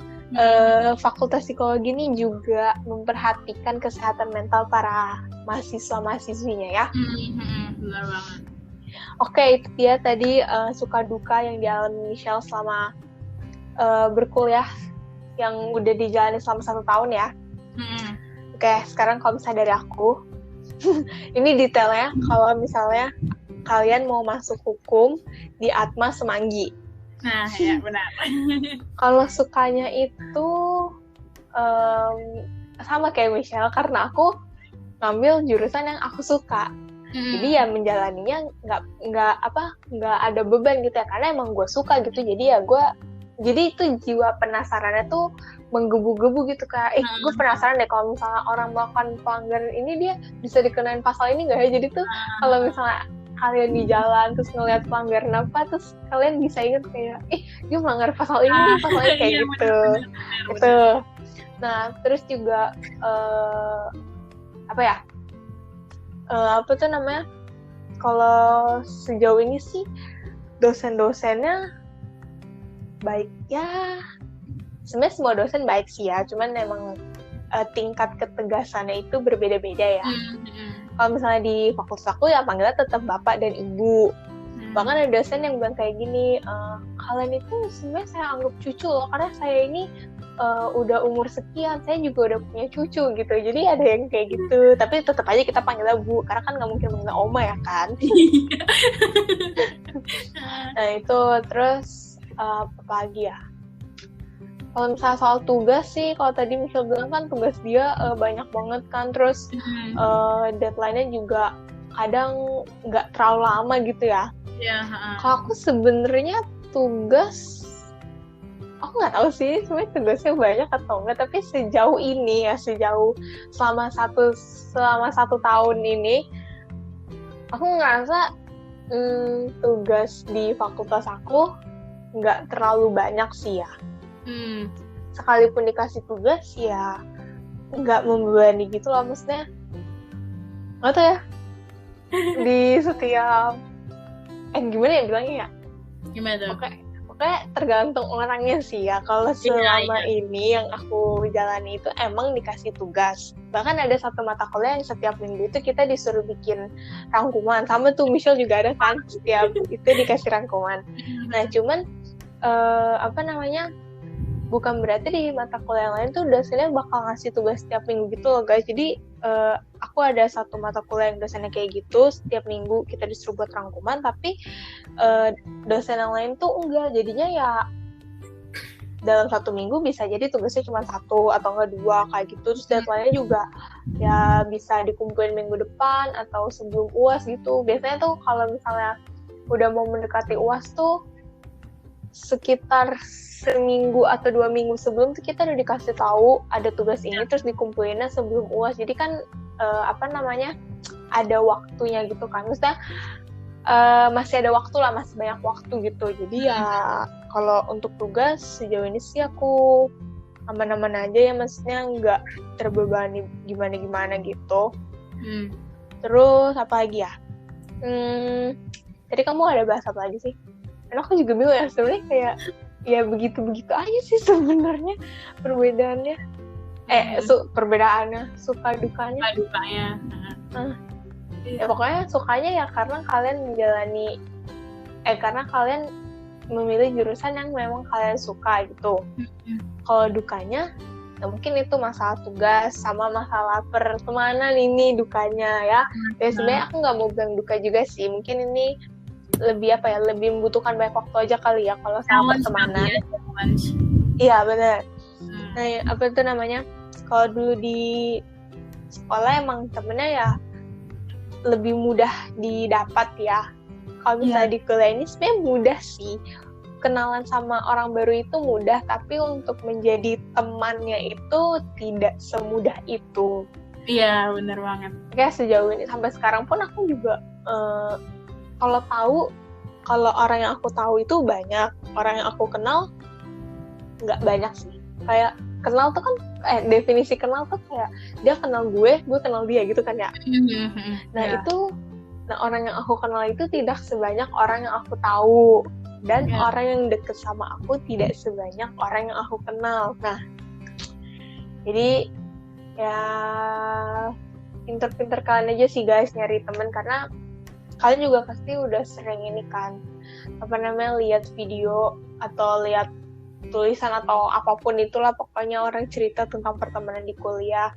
Fakultas psikologi ini juga memperhatikan kesehatan mental para mahasiswa-mahasiswinya ya. Benar banget. Oke, itu dia tadi suka duka yang dialami Michelle selama berkuliah yang udah dijalani selama 1 tahun ya. Oke, sekarang kalau misalnya dari aku, ini detailnya kalau misalnya kalian mau masuk hukum di Atma Semanggi. Nah, ya benar. Kalau sukanya itu sama kayak Michelle, karena aku ngambil jurusan yang aku suka. Jadi ya menjalaninya nggak ada beban gitu ya, karena emang gue suka gitu. Jadi itu jiwa penasarannya tuh menggebu-gebu gitu, kayak gue penasaran deh kalau misalnya orang melakukan pelanggaran ini dia bisa dikenain pasal ini nggak ya. Jadi tuh kalau misalnya kalian di jalan terus ngeliat pelanggaran apa, terus kalian bisa inget kayak dia melanggar pasal ini nih, pasal ini kayak gitu. Gitu. Nah terus juga apa tuh namanya, kalau sejauh ini sih dosen-dosennya baik ya. Sebenarnya semua dosen baik sih ya, cuman emang tingkat ketegasannya itu berbeda-beda ya. Kalau misalnya di fakultas aku ya panggilnya tetap bapak dan ibu. Bahkan ada dosen yang bilang kayak gini, kalian itu sebenarnya saya anggap cucu loh, karena saya ini udah umur sekian, saya juga udah punya cucu gitu. Jadi ada yang kayak gitu, tapi tetap aja kita panggilnya bu, karena kan nggak mungkin manggil oma ya kan. Nah itu terus apa lagi ya? Kalau misalnya soal tugas sih, kalau tadi Michelle bilang kan tugas dia banyak banget kan, terus deadline-nya juga kadang nggak terlalu lama gitu ya. Kalau aku sebenarnya tugas, aku nggak tahu sih sebenarnya tugasnya banyak atau enggak, tapi sejauh ini ya, selama satu tahun ini, aku ngerasa tugas di fakultas aku nggak terlalu banyak sih ya. Sekalipun dikasih tugas ya nggak membebani gitu loh, maksudnya nggak tahu ya, di setiap gimana ya bilangnya ya, gimana tuh? Pokoknya tergantung orangnya sih ya. Kalau selama ini yang aku jalani itu emang dikasih tugas, bahkan ada satu mata kuliah yang setiap minggu itu kita disuruh bikin rangkuman, sama tuh Michelle juga ada kan, setiap itu dikasih rangkuman. Nah cuman bukan berarti di mata kuliah yang lain tuh dosennya bakal ngasih tugas setiap minggu gitu loh guys. Jadi aku ada satu mata kuliah yang dosennya kayak gitu, setiap minggu kita disuruh buat rangkuman, tapi dosen yang lain tuh enggak. Jadinya ya dalam 1 minggu bisa jadi tugasnya cuma 1 atau enggak 2 kayak gitu. Terus deadline-nya juga ya bisa dikumpulin minggu depan atau sebelum UAS gitu. Biasanya tuh kalau misalnya udah mau mendekati UAS tuh sekitar 1 minggu atau 2 minggu sebelum tuh kita udah dikasih tahu ada tugas ini, terus dikumpulinnya sebelum UAS. Jadi kan ada waktunya gitu kan, maksudnya masih ada waktu lah, masih banyak waktu gitu. Jadi ya kalau untuk tugas sejauh ini sih aku aman-aman aja ya, maksudnya nggak terbebani gimana-gimana gitu. Terus apa lagi ya, tadi kamu ada bahas apa lagi sih? Karena aku juga bingung ya sebenarnya, kayak ya begitu-begitu aja sih sebenarnya perbedaannya. Perbedaannya, suka dukanya. Ya pokoknya sukanya ya karena kalian karena kalian memilih jurusan yang memang kalian suka gitu. Kalau dukanya, ya mungkin itu masalah tugas sama masalah pertemanan, ini dukanya ya. Ya sebenarnya aku nggak mau bilang duka juga sih, mungkin ini lebih membutuhkan banyak waktu aja kali ya kalau sama pertemanan. Iya benar. Nah kalau dulu di sekolah emang temennya ya lebih mudah didapat ya. Kalau misalnya di kuliah ini sebenarnya mudah sih, kenalan sama orang baru itu mudah, tapi untuk menjadi temannya itu tidak semudah itu. Iya benar banget. Kayak sejauh ini sampai sekarang pun aku juga kalau orang yang aku tahu itu banyak, orang yang aku kenal nggak banyak sih. Kayak kenal tuh kan, definisi kenal tuh kayak dia kenal gue kenal dia gitu kan ya. Nah orang yang aku kenal itu tidak sebanyak orang yang aku tahu, dan orang yang deket sama aku tidak sebanyak orang yang aku kenal. Nah jadi ya pinter-pinter kalian aja sih guys nyari temen, karena kalian juga pasti udah sering ini kan, lihat video atau lihat tulisan atau apapun itulah, pokoknya orang cerita tentang pertemanan di kuliah.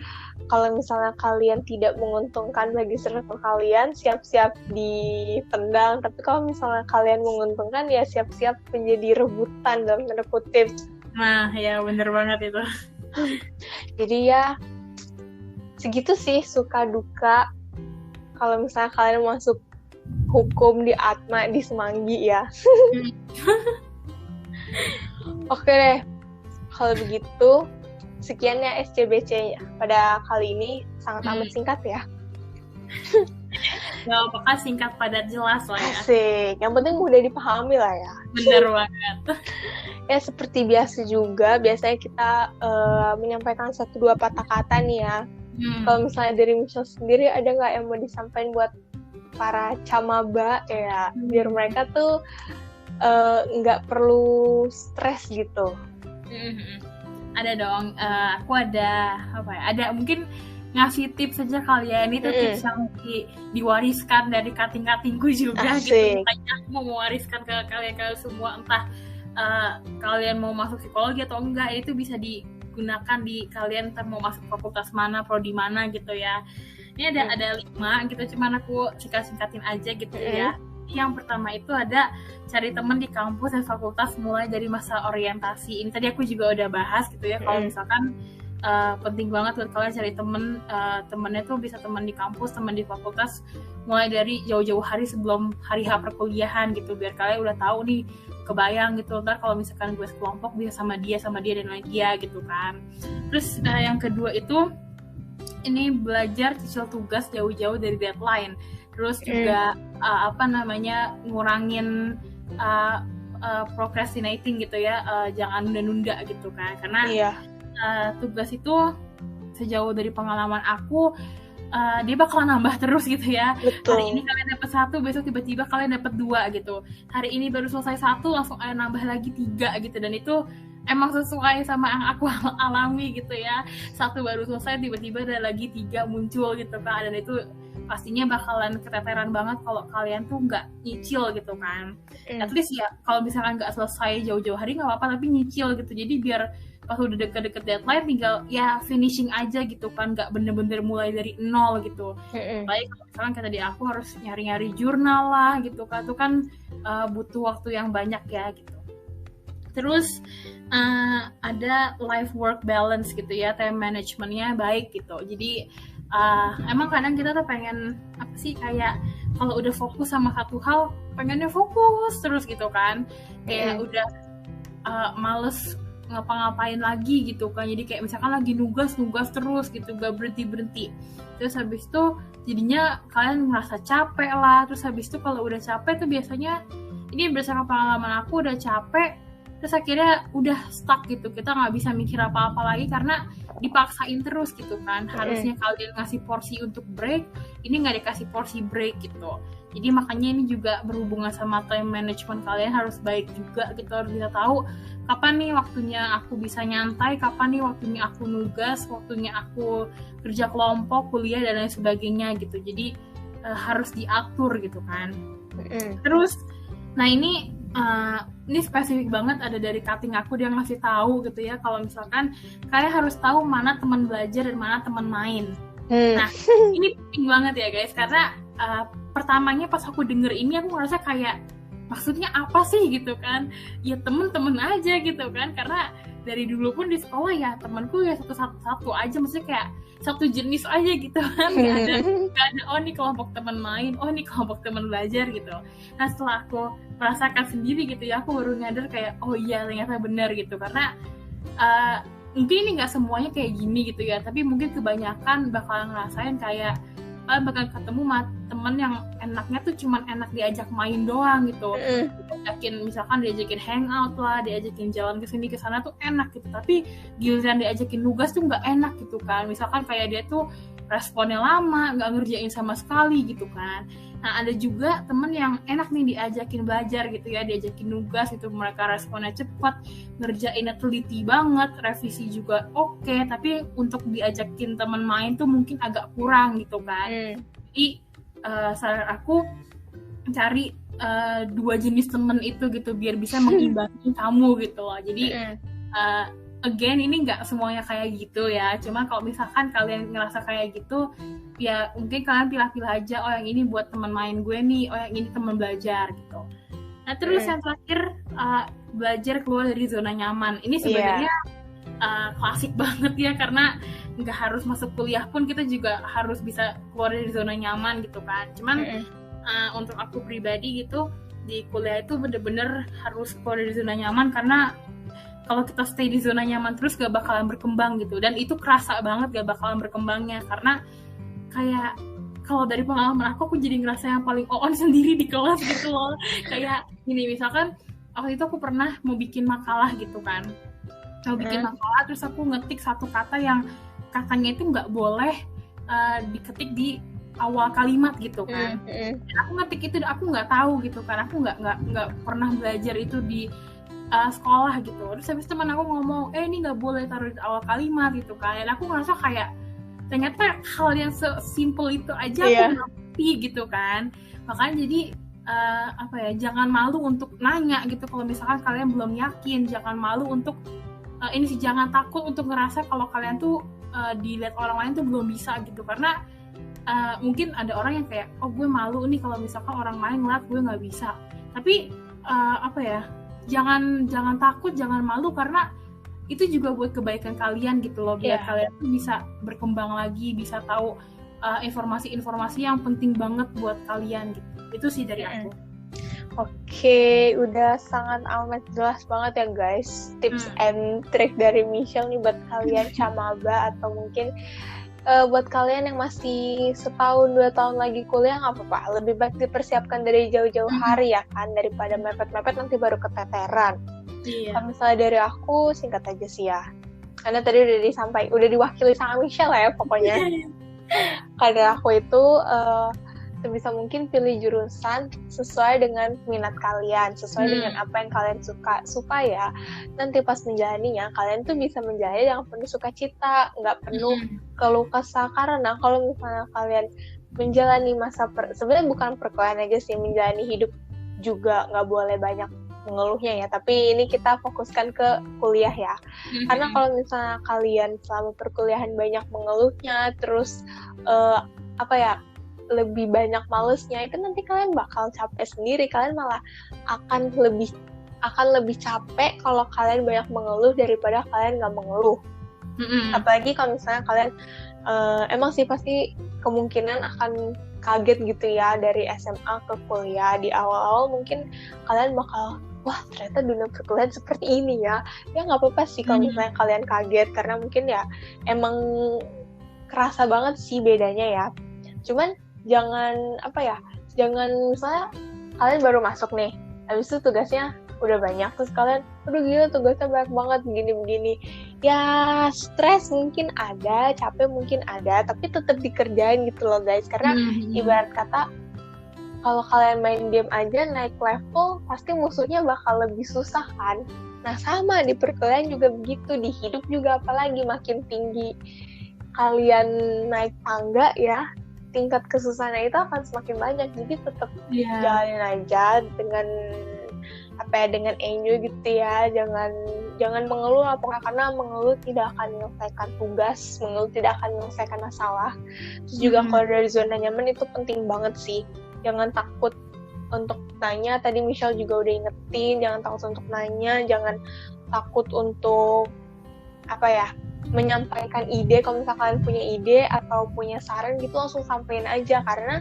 Kalau misalnya kalian tidak menguntungkan bagi circle kalian, siap-siap ditendang. Tapi kalau misalnya kalian menguntungkan, ya siap-siap menjadi rebutan dalam tanda kutip. Nah, ya bener banget itu. Jadi ya segitu sih suka duka kalau misalnya kalian masuk hukum di Atma di Semanggi ya. Oke deh, kalau begitu sekian ya SCBC-nya pada kali ini, sangat amat singkat ya. Gak apa-apa, singkat padat jelas lah ya. Asik, yang penting mudah dipahami lah ya. Bener banget. Ya seperti biasa juga, biasanya kita menyampaikan 1-2 patah kata nih ya. Kalau misalnya dari Michelle sendiri, ada nggak yang mau disampaikan buat para camaba ya, biar mereka tuh nggak perlu stres gitu. Ada dong, aku ada ada mungkin ngasih tips saja kalian, itu tips yang diwariskan dari kating-katingku juga. Asik. Gitu, makanya aku mau mewariskan ke kalian semua, entah kalian mau masuk psikologi atau enggak, itu bisa digunakan di kalian mau masuk fakultas mana, prodi mana gitu ya. Ini ada 5 gitu, cuman aku singkatin aja gitu ya. Yang pertama itu ada cari teman di kampus dan fakultas mulai dari masa orientasi. Ini tadi aku juga udah bahas gitu ya. Kalau misalkan penting banget buat kalian cari temennya tuh bisa teman di kampus, teman di fakultas mulai dari jauh-jauh hari sebelum hari H perkuliahan gitu, biar kalian udah tahu nih, kebayang gitu ntar kalau misalkan gue sekelompok bisa sama dia dan lain dia gitu kan. Terus yang kedua itu ini belajar cicil tugas jauh-jauh dari deadline. Terus juga ngurangin procrastinating gitu ya, jangan nunda-nunda gitu kan, karena tugas itu sejauh dari pengalaman aku dia bakalan nambah terus gitu ya. Betul. Hari ini kalian dapat 1, besok tiba-tiba kalian dapat 2 gitu. Hari ini baru selesai 1, langsung nambah lagi 3 gitu, dan itu emang sesuai sama yang aku alami gitu ya. 1 baru selesai, tiba-tiba ada lagi 3 muncul gitu kan, dan itu pastinya bakalan keteteran banget kalau kalian tuh nggak nyicil gitu kan. At least ya kalau misalkan nggak selesai jauh-jauh hari nggak apa-apa, tapi nyicil gitu. Jadi biar pas udah deket-deket deadline tinggal ya finishing aja gitu kan, nggak bener-bener mulai dari 0 gitu. Baik kalau misalkan kayak tadi aku harus nyari-nyari jurnal lah gitu kan, itu kan butuh waktu yang banyak ya gitu. Terus ada life work balance gitu ya, time managementnya baik gitu. Jadi emang kadang kita tuh pengen kayak kalau udah fokus sama satu hal pengennya fokus terus gitu kan, kayak udah males ngapa-ngapain lagi gitu kan. Jadi kayak misalkan lagi nugas terus gitu, gak berhenti. Terus habis itu jadinya kalian ngerasa capek lah. Terus habis itu kalau udah capek tuh biasanya, ini berdasarkan pengalaman aku, udah capek terus akhirnya udah stuck gitu, kita nggak bisa mikir apa-apa lagi karena dipaksain terus gitu kan. Harusnya kalian ngasih porsi untuk break, ini nggak dikasih porsi break gitu. Jadi makanya ini juga berhubungan sama time management kalian harus baik juga gitu, harus bisa tahu kapan nih waktunya aku bisa nyantai, kapan nih waktunya aku nugas, waktunya aku kerja kelompok, kuliah dan lain sebagainya gitu. Jadi harus diatur gitu kan. Terus nah ini spesifik banget, ada dari cutting aku, dia ngasih tahu gitu ya, kalau misalkan kalian harus tahu mana teman belajar dan mana teman main. Nah ini penting banget ya guys, karena pertamanya pas aku denger ini aku ngerasa kayak maksudnya apa sih gitu kan, ya temen-temen aja gitu kan, karena dari dulu pun di sekolah ya temanku ya satu aja, maksudnya kayak satu jenis aja gitu kan, gak ada oh ini kelompok teman main, oh ini kelompok teman belajar gitu. Nah setelah aku merasakan sendiri gitu ya, aku baru nyadar kayak oh iya ternyata benar gitu, karena mungkin ini nggak semuanya kayak gini gitu ya, tapi mungkin kebanyakan bakal ngerasain kayak bakal ketemu temen yang enaknya tuh cuman enak diajak main doang gitu. Misalkan diajakin hangout lah, diajakin jalan ke sini ke sana tuh enak gitu, tapi giliran diajakin nugas tuh nggak enak gitu kan. Misalkan kayak dia tuh responnya lama, nggak ngerjain sama sekali gitu kan. Nah ada juga temen yang enak nih diajakin belajar gitu ya, diajakin nugas itu mereka responnya cepat, ngerjainnya teliti banget, revisi juga oke, tapi untuk diajakin temen main tuh mungkin agak kurang gitu kan. Jadi saran aku cari dua jenis temen itu gitu biar bisa mengimbangi kamu gitu loh. Jadi again ini nggak semuanya kayak gitu ya, cuma kalau misalkan kalian ngerasa kayak gitu ya mungkin kalian pilih-pilih aja, oh yang ini buat teman main gue nih, oh yang ini teman belajar gitu. Nah terus yang terakhir belajar keluar dari zona nyaman. Ini sebenarnya klasik banget ya, karena nggak harus masuk kuliah pun kita juga harus bisa keluar dari zona nyaman gitu kan. Cuman untuk aku pribadi gitu, di kuliah itu bener-bener harus keluar dari zona nyaman, karena kalau kita stay di zona nyaman terus gak bakalan berkembang gitu. Dan itu kerasa banget gak bakalan berkembangnya, karena kayak kalau dari pengalaman aku jadi ngerasa yang paling on sendiri di kelas gitu loh. Kayak gini, misalkan waktu itu aku pernah mau bikin makalah gitu kan, mau bikin makalah, terus aku ngetik satu kata yang katanya itu nggak boleh diketik di awal kalimat gitu kan. Dan aku ngetik itu, aku nggak tahu gitu kan, aku nggak pernah belajar itu di sekolah gitu. Terus habis teman aku ngomong, ini nggak boleh taruh di awal kalimat gitu kan. Dan aku ngerasa kayak ternyata hal yang sesimpel itu aja aku ngerti gitu kan. Makanya jadi jangan malu untuk nanya gitu kalau misalkan kalian belum yakin. Jangan malu untuk jangan takut untuk ngerasa kalau kalian tuh dilihat orang lain tuh belum bisa gitu. Karena mungkin ada orang yang kayak, oh gue malu nih kalau misalkan orang lain ngeliat gue nggak bisa. Tapi jangan takut, jangan malu, karena itu juga buat kebaikan kalian gitu loh, biar kalian tuh bisa berkembang lagi, bisa tahu informasi-informasi yang penting banget buat kalian gitu. Itu sih dari aku. Oke, udah sangat amat jelas banget ya guys, tips and trick dari Michelle nih buat kalian camaba, atau mungkin buat kalian yang masih setahun 2 tahun lagi kuliah, nggak apa-apa, lebih baik dipersiapkan dari jauh-jauh hari ya kan, daripada mepet-mepet nanti baru keteteran. Kalau misalnya dari aku, singkat aja sih ya, karena tadi udah diwakili sama Michelle ya pokoknya. Karena aku itu sebisa mungkin pilih jurusan sesuai dengan minat kalian, sesuai dengan apa yang kalian suka, supaya nanti pas menjalaninya kalian tuh bisa menjalani dengan penuh sukacita, nggak penuh keluh kesah. Karena kalau misalnya kalian menjalani masa sebenarnya bukan perkuliahan aja sih, menjalani hidup juga nggak boleh banyak mengeluhnya ya, tapi ini kita fokuskan ke kuliah ya. Karena kalau misalnya kalian selama perkuliahan banyak mengeluhnya, terus lebih banyak malesnya, itu nanti kalian bakal capek sendiri. Kalian malah akan lebih capek kalau kalian banyak mengeluh daripada kalian nggak mengeluh. Apalagi kalau misalnya kalian emang sih pasti kemungkinan akan kaget gitu ya, dari SMA ke kuliah. Di awal-awal mungkin kalian bakal, wah ternyata dunia perkuliahan seperti ini ya. Ya nggak apa-apa sih kalau misalnya kalian kaget, karena mungkin ya emang kerasa banget sih bedanya ya. Cuman jangan misalnya kalian baru masuk nih, habis itu tugasnya udah banyak, terus kalian aduh gila tugasnya banyak banget begini ya, stres mungkin ada, capek mungkin ada, tapi tetap dikerjain gitu loh guys. Karena ibarat kata kalau kalian main game aja naik level, pasti musuhnya bakal lebih susah kan. Nah sama di perkuliahan juga begitu, di hidup juga apalagi makin tinggi kalian naik tangga ya, tingkat kesusahannya itu akan semakin banyak. Jadi tetap jalanin aja dengan enjoy gitu ya. Jangan mengeluh apa, karena mengeluh tidak akan menyelesaikan tugas, mengeluh tidak akan menyelesaikan masalah. Terus juga kalau dari zona nyaman itu penting banget sih. Jangan takut untuk nanya, tadi Michelle juga udah ingetin, jangan takut untuk nanya, jangan takut untuk menyampaikan ide. Kalau misalkan kalian punya ide atau punya saran gitu, langsung sampein aja, karena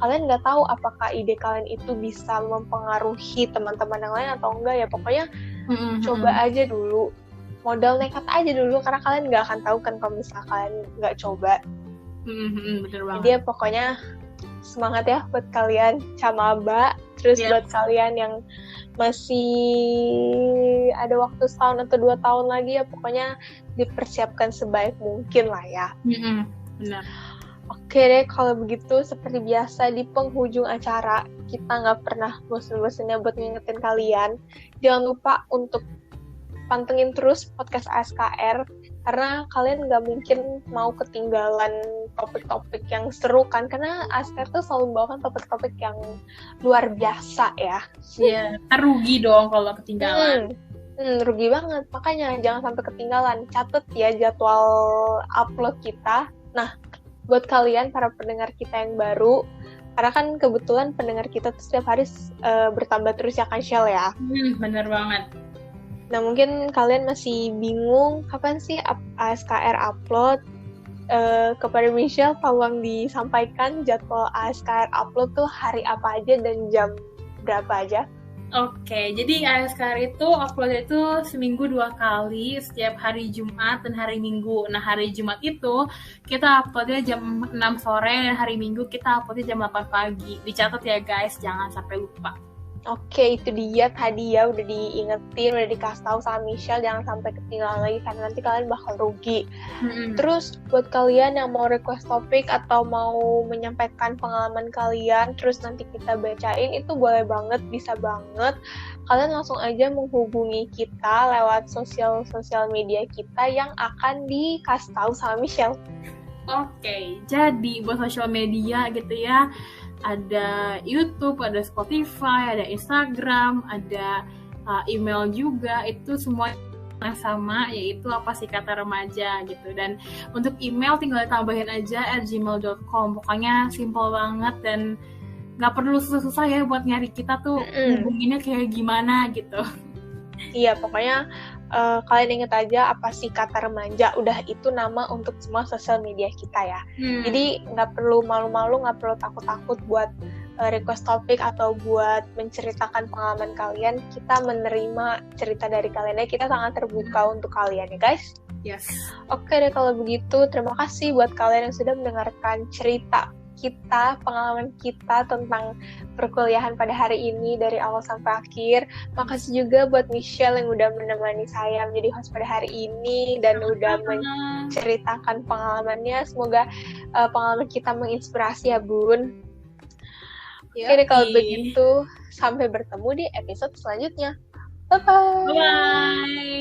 kalian nggak tahu apakah ide kalian itu bisa mempengaruhi teman-teman yang lain atau enggak ya. Pokoknya coba aja dulu, modal nekat aja dulu, karena kalian nggak akan tahu kan kalau misalkan kalian nggak coba. Bener banget. Jadi ya pokoknya semangat ya buat kalian camaba. Terus buat kalian yang masih ada waktu 1 atau 2 tahun lagi ya, pokoknya dipersiapkan sebaik mungkin lah ya. Benar. Oke deh, kalau begitu seperti biasa di penghujung acara kita nggak pernah bosan-bosannya buat ngingetin kalian, jangan lupa untuk pantengin terus podcast ASKR karena kalian nggak mungkin mau ketinggalan topik-topik yang seru kan, karena Asker tuh selalu membawakan topik-topik yang luar biasa ya. Iya, rugi dong kalau ketinggalan. Rugi banget, makanya jangan sampai ketinggalan. Catet ya jadwal upload kita. Nah, buat kalian para pendengar kita yang baru, karena kan kebetulan pendengar kita tuh setiap hari bertambah terus ya kan Shell ya. Bener banget. Nah, mungkin kalian masih bingung kapan sih ASKR upload. Kepada Michelle, tolong disampaikan jadwal ASKR upload tuh hari apa aja dan jam berapa aja. Oke, jadi ASKR itu upload itu seminggu 2 kali, setiap hari Jumat dan hari Minggu. Nah, hari Jumat itu kita uploadnya jam 6 sore dan hari Minggu kita uploadnya jam 8 pagi. Dicatat ya guys, jangan sampai lupa. Oke, itu dia tadi ya, udah diingetin, udah dikasih tahu sama Michelle, jangan sampai ketinggalan lagi karena nanti kalian bakal rugi. Terus buat kalian yang mau request topik atau mau menyampaikan pengalaman kalian, terus nanti kita bacain, itu boleh banget, bisa banget. Kalian langsung aja menghubungi kita lewat sosial media kita yang akan dikasih tahu sama Michelle. Oke, jadi buat sosial media gitu ya, ada YouTube, ada Spotify, ada Instagram, ada email juga, itu semua yang sama, yaitu apa sih kata remaja gitu. Dan untuk email tinggal tambahin aja @gmail.com. Pokoknya simple banget dan nggak perlu susah-susah ya buat nyari kita tuh hubunginnya kayak gimana gitu. Iya, pokoknya kalian inget aja apa sih kata remaja, udah itu nama untuk semua sosial media kita ya. Jadi nggak perlu malu-malu, nggak perlu takut-takut buat request topik atau buat menceritakan pengalaman kalian. Kita menerima cerita dari kalian ya, kita sangat terbuka untuk kalian ya guys. Yes. Oke deh kalau begitu, terima kasih buat kalian yang sudah mendengarkan cerita kita, pengalaman kita tentang perkuliahan pada hari ini dari awal sampai akhir. Makasih juga buat Michelle yang udah menemani saya menjadi host pada hari ini dan udah menceritakan pengalamannya. Semoga pengalaman kita menginspirasi ya Bun. Oke deh kalau begitu, sampai bertemu di episode selanjutnya. Bye-bye. Bye.